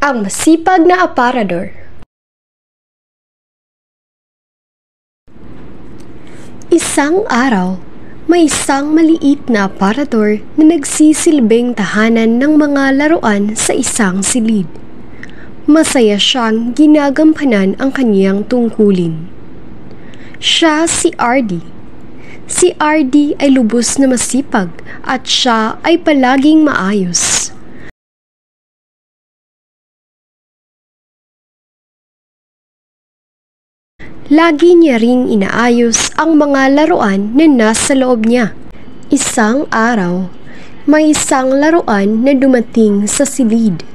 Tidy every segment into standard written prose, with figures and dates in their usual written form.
Ang masipag na aparador. Isang araw, may isang maliit na aparador na nagsisilbing tahanan ng mga laruan sa isang silid. Masaya siyang ginagampanan ang kaniyang tungkulin. Siya si Ardy. Si Ardy ay lubos na masipag at siya ay palaging maayos. Lagi niya ring inaayos ang mga laruan na nasa loob niya. Isang araw, may isang laruan na dumating sa silid.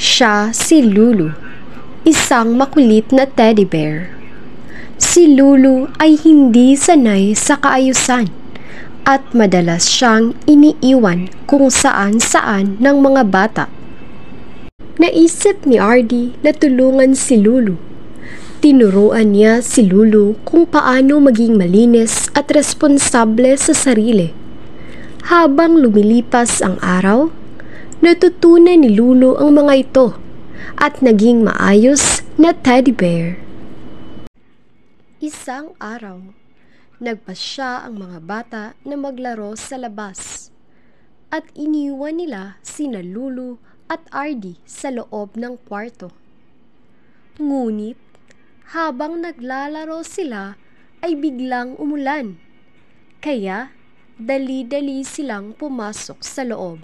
Siya si Lulu, isang makulit na teddy bear. Si Lulu ay hindi sanay sa kaayusan at madalas siyang iniiwan kung saan-saan ng mga bata. Naisip ni Ardy na tulungan si Lulu. Tinuruan niya si Lulu kung paano maging malinis at responsable sa sarili. Habang lumilipas ang araw, natutunan ni Lulu ang mga ito at naging maayos na teddy bear. Isang araw, nagpasya ang mga bata na maglaro sa labas at iniwan nila sina Lulu at Ardy sa loob ng kwarto. Ngunit, habang naglalaro sila ay biglang umulan, kaya dali-dali silang pumasok sa loob.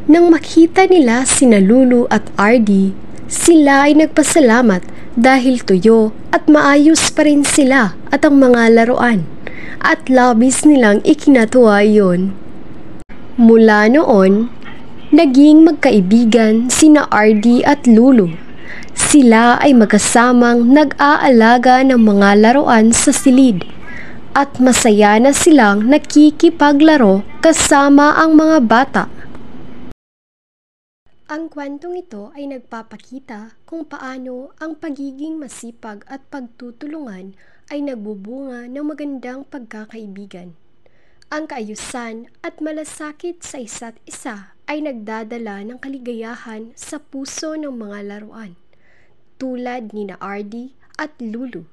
Nang makita nila sina Lulu at Ardy, sila ay nagpasalamat dahil tuyo at maayos pa rin sila at ang mga laruan, at labis nilang ikinatuwa iyon. Mula noon, naging magkaibigan sina Ardy at Lulu. Sila ay magkasamang nag-aalaga ng mga laruan sa silid at masaya na silang nakikipaglaro kasama ang mga bata. Ang kwentong ito ay nagpapakita kung paano ang pagiging masipag at pagtutulungan ay nagbubunga ng magandang pagkakaibigan. Ang kaayusan at malasakit sa isa't isa ay nagdadala ng kaligayahan sa puso ng mga laruan, tulad ni Ardy at Lulu.